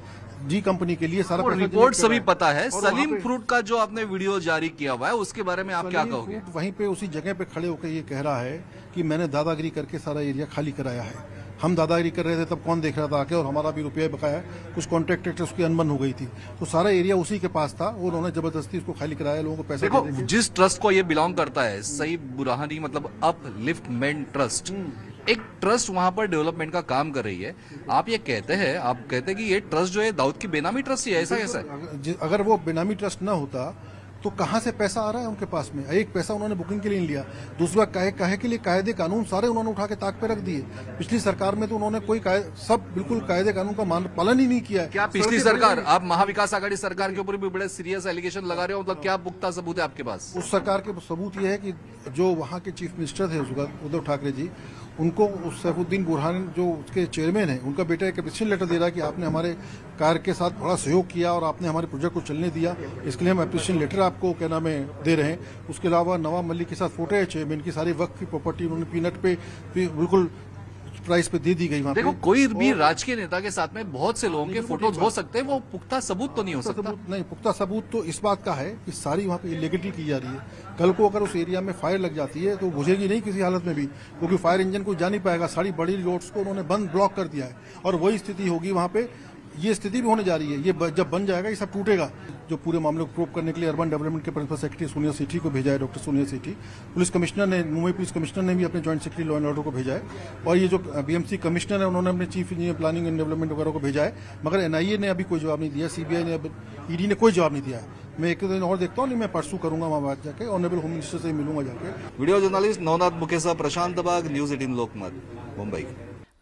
जी कंपनी के लिए सारा रिपोर्ट सभी पता है. सलीम फ्रूट का जो आपने वीडियो जारी किया हुआ है उसके बारे में आप क्या कहोगे? वहीं पे उसी जगह पे खड़े होकर ये कह रहा है कि मैंने दादागिरी करके सारा एरिया खाली कराया है. हम दादागिरी कर रहे थे तब कौन देख रहा था आके, और हमारा भी रुपया बकाया, कुछ कॉन्ट्रैक्टर उसकी अनबन हो गई थी, तो सारा एरिया उसी के पास था. उन्होंने जबरदस्ती उसको खाली कराया, लोगों को पैसे. देखो, जिस ट्रस्ट को ये बिलोंग करता है, सईद बुरहानी मतलब अपलिफ्टमेंट ट्रस्ट, एक ट्रस्ट वहां पर डेवलपमेंट का काम कर रही है. आप ये कहते हैं, कि ये ट्रस्ट जो है दाऊद की बेनामी ट्रस्ट ही है, ऐसा कैसा है? अगर वो बेनामी ट्रस्ट ना होता तो कहां से पैसा आ रहा है उनके पास में? एक पैसा उन्होंने बुकिंग के लिए लिया, दूसरा काहे के लिए कायदे कानून सारे उन्होंने उठा के ताक पे रख दिए. पिछली सरकार में तो उन्होंने कोई सब बिल्कुल कायदे कानून का पालन ही नहीं किया है. क्या पिछली सरकार, आप महाविकास आघाड़ी सरकार के ऊपर भी बड़े सीरियस एलिगेशन लगा रहे हो, मतलब क्या पुख्ता सबूत है आपके पास? उस सरकार के सबूत ये है कि जो वहां के चीफ मिनिस्टर थे उद्धव ठाकरे जी, उनको सैफुद्दीन बुरहान जो उसके चेयरमैन है, उनका बेटा एक एप्रिसिएशन लेटर दे रहा है कि आपने हमारे कार्य के साथ बड़ा सहयोग किया और आपने हमारे प्रोजेक्ट को चलने दिया, इसके लिए हम एप्रिसिएशन लेटर आपको क्या नाम है दे रहे हैं. उसके अलावा नवाब मलिक के साथ फोटो है चेयरमैन की, सारी वक्त की प्रॉपर्टी उन्होंने पीनट पे बिल्कुल प्राइस पे दे दी गई. देखो, कोई भी राजकीय नेता के साथ में बहुत से लोगों के फोटोज हो सकते हैं, वो पुख्ता सबूत तो नहीं हो सकता. नहीं, पुख्ता सबूत तो इस बात का है कि सारी वहाँ पे इलीगलिटी की जा रही है. कल को अगर उस एरिया में फायर लग जाती है तो बुझेगी नहीं किसी हालत में भी, क्योंकि फायर इंजन को जा नहीं पाएगा. सारी बड़ी रोड्स को उन्होंने बंद ब्लॉक कर दिया है, और वही स्थिति होगी वहाँ पे. ये स्थिति भी होने जा रही है. ये जब बन जाएगा ये सब टूटेगा. जो पूरे मामले को प्रूव करने के लिए अर्बन डेवलपमेंट के प्रिंसिपल सेक्रेटरी सोनिया सेठी को भेजा है, doctor Sonia Sethi. Police commissioner ने, मुंबई पुलिस कमिश्नर ने भी अपने joint secretary law end order को भेजा है, और ये जो BMC कमिश्नर है उन्होंने अपने chief engineer planning end development वगैरह को भेजा है. मगर NIA ने अभी कोई जवाब नहीं दिया, CBI ने, ED ने कोई जवाब नहीं दिया है. मैं एक दिन और देखता हूँ, नहीं मैं परसों करूंगा वहाँ बात जाके, ऑनरेबल होम मिनिस्टर से मिलूंगा जाके. व्हिडिओ जर्नलिस्ट नवनाथ मुकेसह, प्रशांत बाग, न्यूज 18 लोकमत, मुंबई.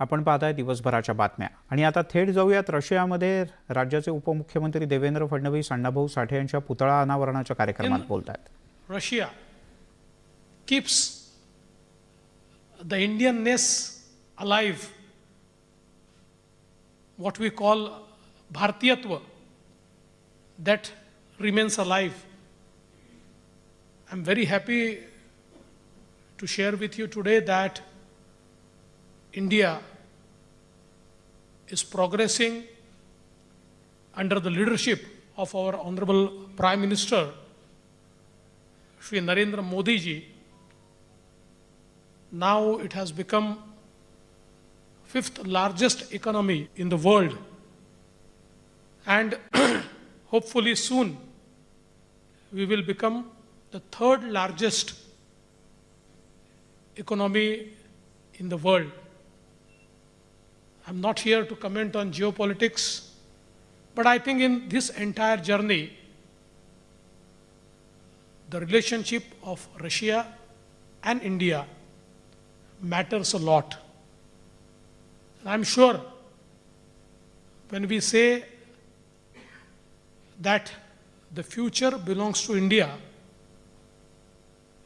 आपण पाहताय दिवसभराच्या बातम्या. आणि आता थेट जाऊयात रशियामध्ये. राज्याचे उपमुख्यमंत्री देवेंद्र फडणवीस अण्णाभाऊ साठे यांच्या पुतळा अनावरणाच्या कार्यक्रमात बोलतात. Russia keeps the Indianness alive, what we call Bhartiyatva, that remains alive. I'm very happy to share with you today that India is progressing under the leadership of our Honorable Prime Minister, Shri Narendra Modi ji. Now it has become 5th largest economy in the world, and hopefully soon we will become the 3rd largest economy in the world. I'm not here to comment on geopolitics, but I think in this entire journey, the relationship of Russia and India matters a lot. And I'm sure when we say that the future belongs to India,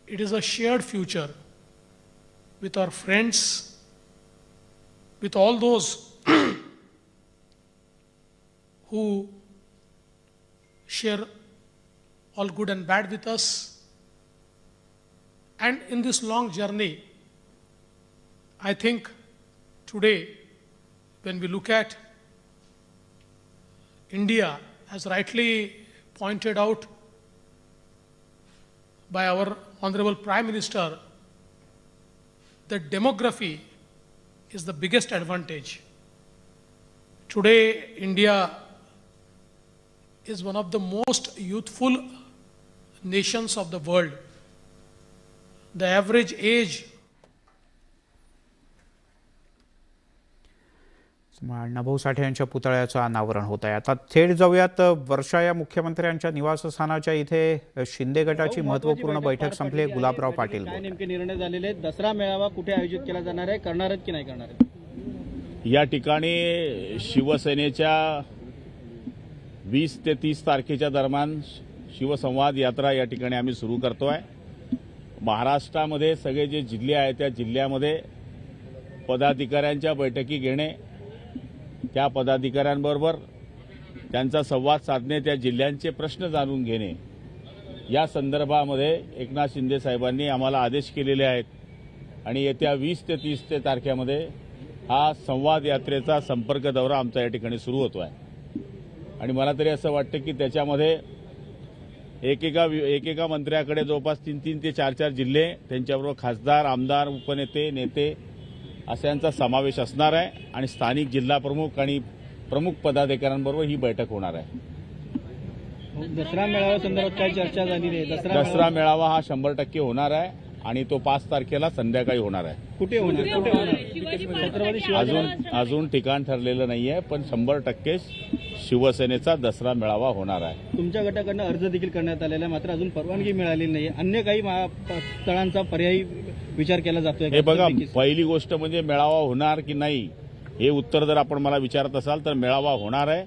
it is a shared future with our friends, with all those who share all good and bad with us. And in this long journey, I think today, when we look at India, as rightly pointed out by our Honorable Prime Minister that demography is the biggest advantage. Today, India is one of the most youthful nations of the world. The average age Annabhau Sathe यांच्या पुतळ्याचं अनावरण होत आहे. आता थेट जाऊयात वर्षा या मुख्यमंत्र्यांच्या निवासस्थानाच्या इथे शिंदे गटाची महत्त्वपूर्ण बैठक संपली. गुलाबराव पाटील काय नेमके निर्णय झालेले आहेत? दसरा मेळावा कुठे आयोजित केला जाणार आहे, करणार आहेत की नाही करणार आहेत? या ठिकाणी शिवसेनेच्या 20 ते 30 तारखेच्या दरम्यान शिवसंवाद यात्रा या ठिकाणी आम्ही सुरू करतोय. महाराष्ट्रामध्ये सगळे जे जिल्हे आहेत त्या जिल्ह्यामध्ये पदाधिकाऱ्यांच्या बैठकी घेणे, त्या पदाधिकाऱ्यांबरोबर त्यांचा संवाद साधणे, त्या जिल्ह्यांचे प्रश्न जाणून घेणे, या संदर्भामध्ये एकनाथ शिंदे साहेबांनी आम्हाला आदेश केलेले आहेत. आणि येत्या 20 ते 30 तारखेमध्ये हा संवाद यात्रेचा संपर्क दौरा आमचा या ठिकाणी सुरू होतो आहे. आणि मला तरी असं वाटतं की त्याच्यामध्ये एकेका मंत्र्याकडे जवळपास 3 ते 4 जिल्हे, त्यांच्याबरोबर खासदार, आमदार, उपनेते, नेते अशांचा समावेश असणार आहे. आणि स्थानिक जिल्हा प्रमुख आणि प्रमुख पदाधिकाऱ्यांबरोबर ही बैठक होणार आहे. दसरा मेळावा संदर्भात काय चर्चा झाली आहे? दसरा मेळावा हा 100% होणार आहे आणि तो 5 तारखेला संध्याकाळी होणार आहे. कुठे होणार? छत्रपती शिवाजी अजून ठिकाण ठरलेलं नाहीये, पण 100% शिवसेनेचा दसरा मेळावा होणार आहे. तुमच्या गटाकडनं अर्ज देखील करण्यात आलेला आहे, मात्र अजून परवानगी मिळालेली नाही. अन्य काही स्थळांचा पर्यायी विचार केला जातोय? हे बघा, पहिली गोष्ट म्हणजे मेळावा होणार की नाही हे उत्तर जर आपण मला विचारत असाल तर मेळावा होणार आहे.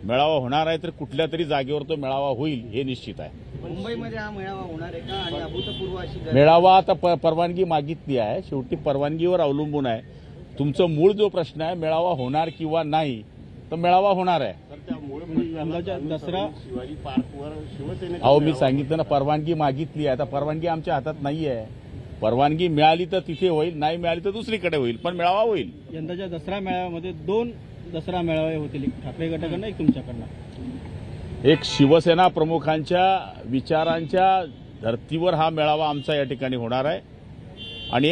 मेळावा होणार आहे तर कुठल्या तरी जागेवर तो मेळावा होईल हे निश्चित आहे. मुंबईमध्ये हा मेळावा होणार आहे का? आणि अभूतपूर्व अशी मेळावा आता परवानगी मागितली आहे, शेवटी परवानगीवर अवलंबून आहे. तुमचं मूळ जो प्रश्न आहे मेळावा होणार किंवा नाही, तर मेळावा होणार आहे. दसरा शिवाजी पार्कवर शिवसेने अहो मी सांगितलं ना, परवानगी मागितली आहे. आता परवानगी आमच्या हातात नाहीये. परवानगी मिळाली तर तिथे होईल, नाही मिळाली तर दुसरीकडे होईल, पण मेळावा होईल. यंदाच्या दसरा मेळाव्यामध्ये 2 दसरा मेळावे होतील, एक ठाकरे गटाकडनं एक तुमच्याकडनं. एक शिवसेना प्रमुखांच्या विचारांच्या धर्तीवर हा मेळावा आमचा या ठिकाणी होणार आहे. आणि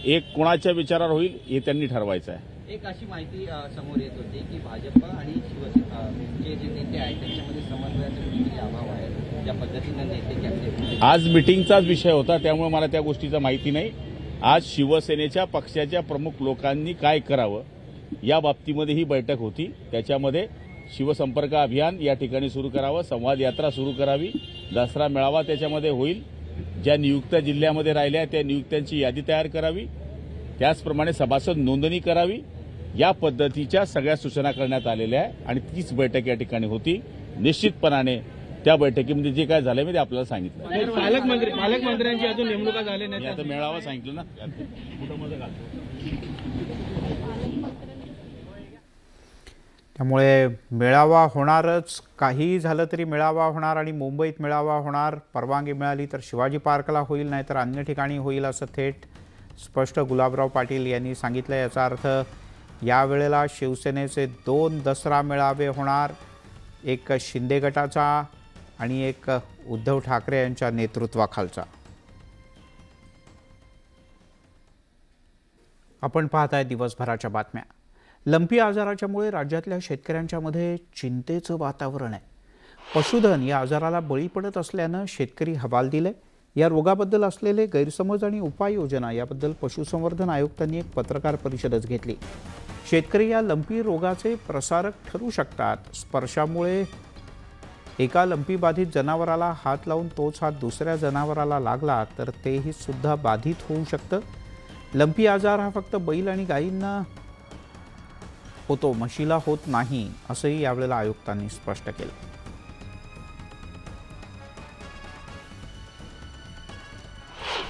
एक कोणाच्या विचारावर होईल हे त्यांनी ठरवायचं आहे. एक अशी माहिती समोर येत होती की भाजप आणि शिवसेना जे नेते आहेत त्यांच्यामध्ये समन्वयाचा कुठेतरी अभाव आहे. ज्या पद्धतीनं नेते कॅप्टन आज मिटिंगचाच विषय होता, त्यामुळे मला त्या गोष्टीचा माहिती नाही. आज शिवसेनेच्या पक्षाच्या प्रमुख लोकांनी काय करावं या बाबतीमध्ये ही बैठक होती. त्याच्यामध्ये शिवसंपर्क अभियान या ठिकाणी सुरू करावं, संवाद यात्रा सुरू करावी, दसरा मेळावा त्याच्यामध्ये होईल, ज्या नियुक्त्या जिल्ह्यामध्ये राहिल्या त्या नियुक्त्यांची यादी तयार करावी, त्याचप्रमाणे सभासद नोंदणी करावी, या पद्धतीच्या सगळ्या सूचना करण्यात आलेल्या आहे. आणि तीच बैठक या ठिकाणी होती. निश्चितपणाने त्या बैठकीमध्ये जे काय झालंय मी ते आपल्याला सांगितलं. पालकमंत्र्यांची अजून नेमणुका झाली नाही. आता मेळावा सांगितलं ना, त्यामुळे मेळावा होणारच. काहीही झालं तरी मेळावा होणार आणि मुंबईत मेळावा होणार. परवानगी मिळाली तर शिवाजी पार्कला होईल, नाहीतर अन्य ठिकाणी होईल, असं थेट स्पष्ट गुलाबराव पाटील यांनी सांगितलं. याचा अर्थ यावेळेला शिवसेनेचे 2 दसरा मेळावे होणार, एक शिंदे गटाचा आणि एक उद्धव ठाकरे यांच्या नेतृत्वाखालचा. आपण पाहताय दिवसभराच्या बातम्या. लंपी आजाराच्यामुळे राज्यातल्या शेतकऱ्यांच्यामध्ये चिंतेचं वातावरण आहे. पशुधन या आजाराला बळी पडत असल्यानं शेतकरी हवालदिल आहे. या रोगाबद्दल असलेले गैरसमज आणि उपाययोजना याबद्दल पशुसंवर्धन आयुक्तांनी एक पत्रकार परिषदच घेतली. शेतकरी या लंपी रोगाचे प्रसारक ठरू शकतात. स्पर्शामुळे एका लंपी बाधित जनावराला हात लावून तोच हात दुसऱ्या जनावराला लागला तर तेही सुद्धा बाधित होऊ शकतं. लंपी आजार हा फक्त बैल आणि गायींना होतो, म्हशीला होत नाही, असंही यावेळेला आयुक्तांनी स्पष्ट केलं.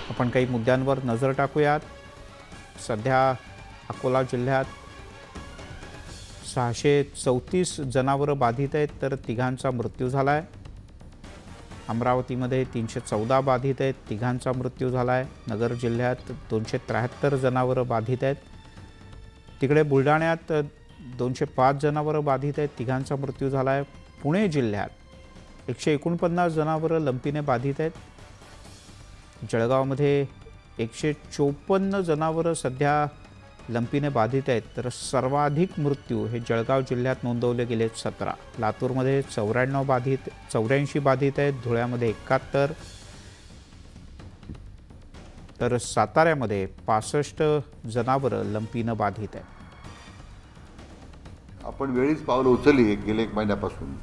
आपण काही मुद्द्यांवर नजर टाकूयात. सध्या अकोला जिल्ह्यात 634 जनावरं बाधित आहेत, तर 3घांचा मृत्यू झाला आहे. अमरावतीमध्ये 314 बाधित आहेत, 3घांचा मृत्यू झाला आहे. नगर जिल्ह्यात 273 जनावरं बाधित आहेत. तिकडे बुलढाण्यात 205 जनावरं बाधित आहेत, 3घांचा मृत्यू झाला आहे. पुणे जिल्ह्यात 149 जनावरं लंपीने बाधित आहेत. जळगावमध्ये 154 जनावरं सध्या लंपीने बाधित आहेत, तर सर्वाधिक मृत्यू हे जळगाव जिल्ह्यात नोंदवले गेले 17. लातूरमध्ये 84 बाधित आहेत, धुळ्यामध्ये 71, तर साताऱ्यामध्ये 65 जनावरं लंपीनं बाधित आहेत. आपण वेळीच पावलं उचलली गेले 1 महिन्यापासून.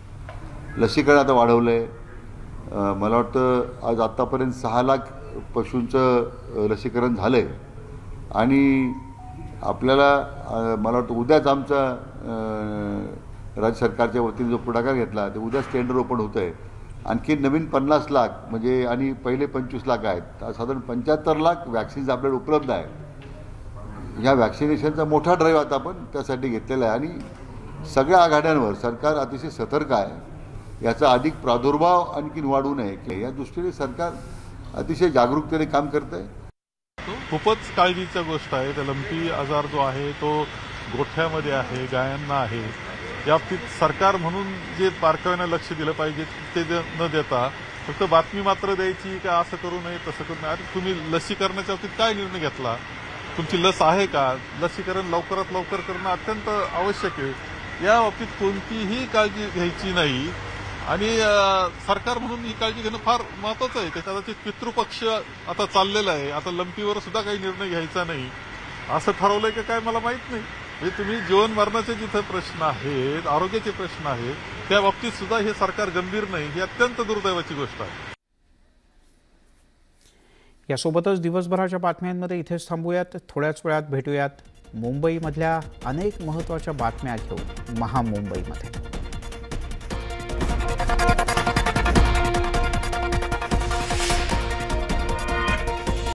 लसीकरण आता वाढवलं आहे. मला वाटतं आज आत्तापर्यंत 6 लाख पशूंचं लसीकरण झालं आहे आणि आपल्याला मला वाटतं उद्याच आमचा राज्य सरकारच्या वतीने जो पुढाकार घेतला ते उद्याच टेंडर ओपन होतं आहे. आणखी नवीन 50 लाख म्हणजे आणि पहिले 25 लाख आहेत, साधारण 75 लाख वॅक्सिन्स आपल्याला उपलब्ध आहे. ह्या वॅक्सिनेशनचा मोठा ड्राईव्ह आता आपण त्यासाठी घेतलेला आहे आणि सगळ्या आघाड्यांवर सरकार अतिशय सतर्क आहे. याचा अधिक प्रादुर्भाव आणखी वाढू नये या दृष्टीने सरकार अतिशय जागरूकतेने काम करत आहे. खूपच काळजीची गोष्ट आहे. त्या लंपी आजार जो आहे तो गोठ्यामध्ये आहे, गायांना आहे. या बाबतीत सरकार म्हणून जे बारकाईनं लक्ष दिलं पाहिजे ते न देता फक्त बातमी मात्र द्यायची का असं करू नये तसं करू नये. आणि तुम्ही लसीकरणाच्या बाबतीत काय निर्णय घेतला? तुमची लस आहे का? लसीकरण लवकरात लवकर करणं अत्यंत आवश्यक आहे. या बाबतीत कोणतीही काळजी घ्यायची नाही आणि सरकार म्हणून ही काळजी घेणं फार महत्वाचं आहे. कदाचित पितृपक्ष आता चाललेला आहे, आता लंपीवर सुद्धा काही निर्णय घ्यायचा नाही असं ठरवलंय की काय मला माहित नाही. म्हणजे तुम्ही जीवन मरणाचे जिथे प्रश्न आहेत, आरोग्याचे प्रश्न आहेत, त्या बाबतीत सुद्धा हे सरकार गंभीर नाही, ही अत्यंत दुर्दैवाची गोष्ट आहे. यासोबतच दिवसभराच्या बातम्यांमध्ये इथेच थांबूयात. थोड्याच वेळात भेटूयात मुंबईमधल्या अनेक महत्त्वाच्या बातम्या घेऊन महामुंबईमध्ये.